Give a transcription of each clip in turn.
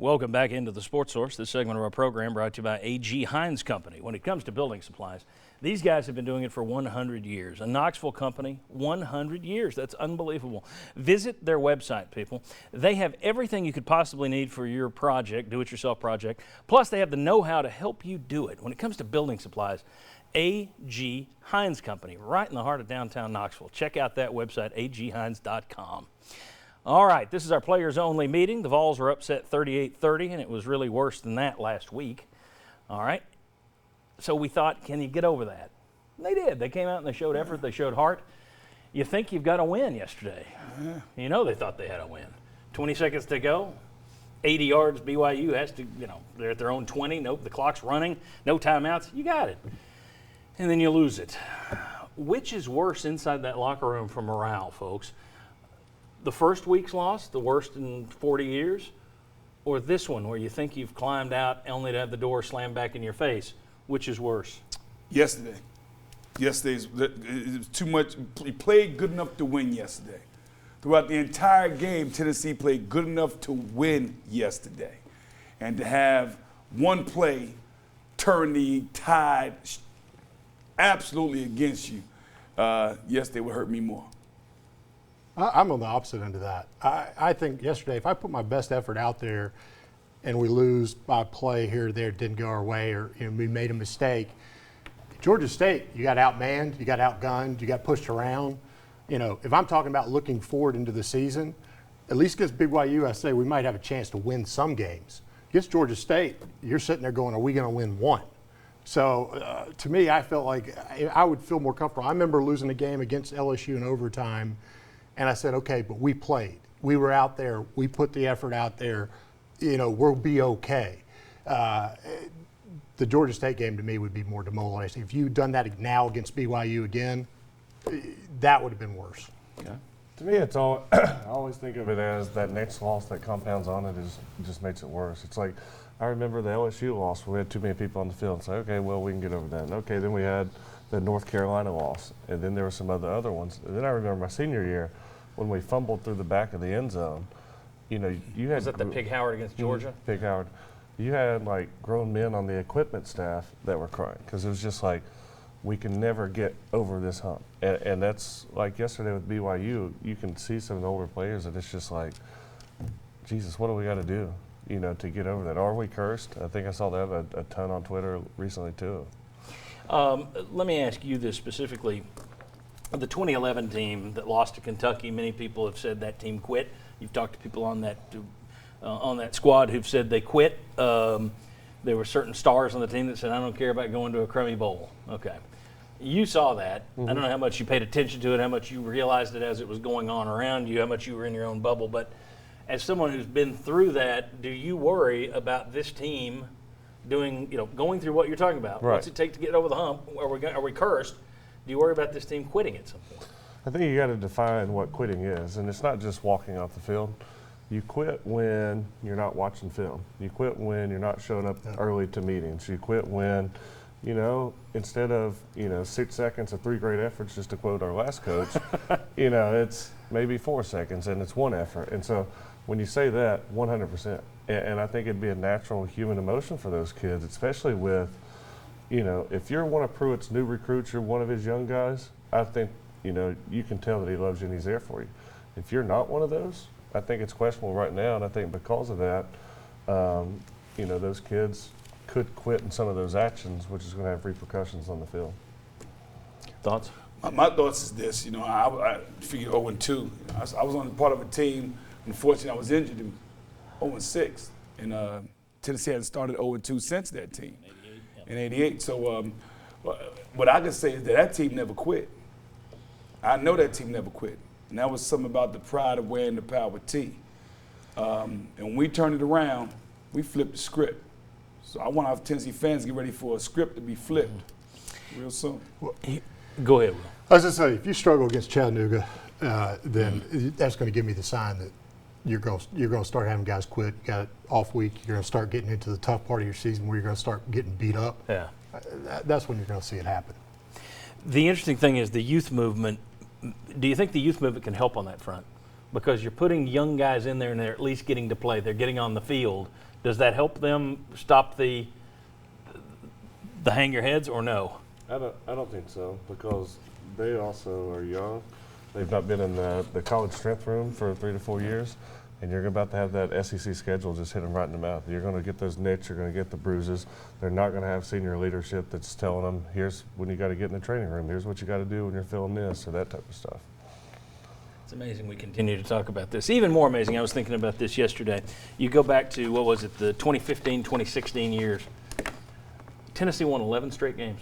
Welcome back into the Sports Source. This segment of our program brought to you by A.G. Hines Company. When it comes to building supplies, these guys have been doing it for 100 years. A Knoxville company, 100 years. That's unbelievable. Visit their website, people. They have everything you could possibly need for your project, do-it-yourself project. Plus, they have the know-how to help you do it. When it comes to building supplies, A.G. Hines Company, right in the heart of downtown Knoxville. Check out that website, aghines.com. All right, this is our players-only meeting. The Vols were upset 38-30, and it was really worse than that last week. All right, so we thought, can you get over that? And they did. They came out and they showed effort. They showed heart. You think you've got a win yesterday. You know they thought they had a win. 20 seconds to go, 80 yards. BYU has to, they're at their own 20. Nope, the clock's running. No timeouts. You got it. And then you lose it. Which is worse inside that locker room for morale, folks? The first week's loss, the worst in 40 years, or this one where you think you've climbed out only to have the door slammed back in your face? Which is worse? Yesterday. It was too much. He played good enough to win yesterday. Throughout the entire game, Tennessee played good enough to win yesterday. And to have one play turn the tide absolutely against you, yesterday would hurt me more. I'm on the opposite end of that. I think yesterday, if I put my best effort out there and we lose by play here or there, didn't go our way, or we made a mistake, Georgia State, you got outmanned, you got outgunned, you got pushed around. If I'm talking about looking forward into the season, at least against BYU, I say we might have a chance to win some games. Against Georgia State, you're sitting there going, are we going to win one? So to me, I felt like I would feel more comfortable. I remember losing a game against LSU in overtime, and I said, okay, but we played. We were out there. We put the effort out there. We'll be okay. The Georgia State game to me would be more demoralizing. If you'd done that now against BYU again, that would have been worse. Yeah. To me, it's all. I always think of it as that next loss that compounds on it just makes it worse. It's like I remember the LSU loss where we had too many people on the field. It's like, okay, well, we can get over that. And okay, then we had the North Carolina loss, and then there were some other ones. And then I remember my senior year when we fumbled through the back of the end zone. You had. Was that the Pig Howard against Georgia? Pig Howard. You had grown men on the equipment staff that were crying because it was just like, we can never get over this hump. And that's like yesterday with BYU, you can see some of the older players and it's just like, Jesus, what do we got to do, to get over that? Are we cursed? I think I saw that a ton on Twitter recently too. Let me ask you this specifically. The 2011 team that lost to Kentucky, many people have said that team quit. You've talked to people on that squad who've said they quit. There were certain stars on the team that said, I don't care about going to a crummy bowl. Okay. You saw that. Mm-hmm. I don't know how much you paid attention to it, how much you realized it as it was going on around you, how much you were in your own bubble. But as someone who's been through that, do you worry about this team going through what you're talking about? Right. What's it take to get over the hump? Are we cursed? Do you worry about this team quitting at some point? I think you got to define what quitting is, and it's not just walking off the field. You quit when you're not watching film. You quit when you're not showing up early to meetings. You quit when, instead of, 6 seconds of 3 great efforts, just to quote our last coach, it's maybe 4 seconds and it's one effort. And so when you say that, 100%. And I think it'd be a natural human emotion for those kids, especially with, if you're one of Pruitt's new recruits, you're one of his young guys, I think, you can tell that he loves you and he's there for you. If you're not one of those, I think it's questionable right now, and I think because of that, those kids could quit in some of those actions, which is going to have repercussions on the field. Thoughts? My thoughts is this, I figured 0-2. I was on part of a team, unfortunately I was injured in 0-6, and Tennessee hadn't started 0-2 since that team, in 88. So what I can say is that team never quit. I know that team never quit. And that was something about the pride of wearing the power T. And when we turned it around, we flipped the script. So I want our Tennessee fans to get ready for a script to be flipped real soon. Well, go ahead, Will. I was going to say, if you struggle against Chattanooga, then that's going to give me the sign that you're going to start having guys quit. You got an off week. You're going to start getting into the tough part of your season where you're going to start getting beat up. Yeah. That's when you're going to see it happen. The interesting thing is the youth movement. Do you think the youth movement can help on that front? because you're putting young guys in there and they're at least getting to play. They're getting on the field. Does that help them stop the hang your heads, or no? I don't think so, because they also are young. They've not been in the college strength room for 3 to 4 years, and you're about to have that SEC schedule just hit them right in the mouth. You're going to get those nicks, you're going to get the bruises. They're not going to have senior leadership that's telling them, here's when you got to get in the training room, here's what you got to do when you're feeling this, or that type of stuff. It's amazing we continue to talk about this. Even more amazing, I was thinking about this yesterday. You go back to, what was it, the 2015, 2016 years. Tennessee won 11 straight games.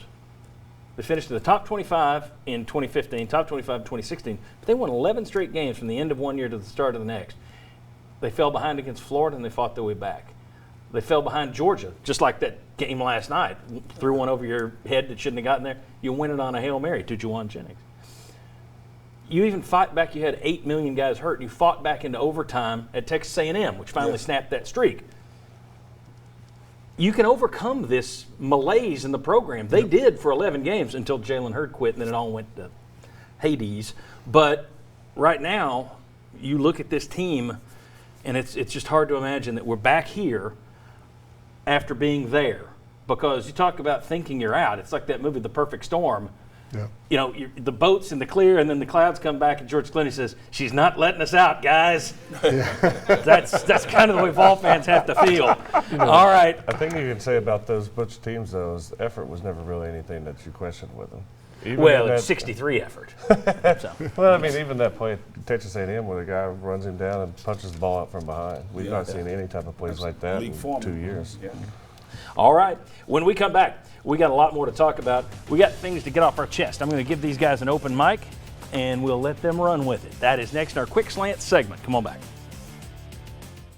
They finished in the top 25 in 2015, top 25 in 2016. But they won 11 straight games from the end of one year to the start of the next. They fell behind against Florida, and they fought their way back. They fell behind Georgia, just like that game last night. Threw one over your head that shouldn't have gotten there. You win it on a Hail Mary to Juwan Jennings. You even fight back. You had 8 million guys hurt, and you fought back into overtime at Texas A&M, which finally snapped that streak. You can overcome this malaise in the program. They did for 11 games until Jalen Hurd quit, and then it all went to Hades. But right now, you look at this team, and it's just hard to imagine that we're back here after being there. Because you talk about thinking you're out. It's like that movie, The Perfect Storm. Yeah. You know, the boat's in the clear, and then the clouds come back, and George Clooney says, "She's not letting us out, guys." That's kind of the way ball fans have to feel. All right. I think you can say about those Butch teams, though, is the effort was never really anything that you questioned with them. Well, it's 63 effort. So. Well, I mean, even that play at Texas A&M where the guy runs him down and punches the ball out from behind. We've not seen any type of plays like that in 2 years. Yeah. All right. When we come back, we got a lot more to talk about. We got things to get off our chest. I'm going to give these guys an open mic, and we'll let them run with it. That is next in our Quick Slant segment. Come on back.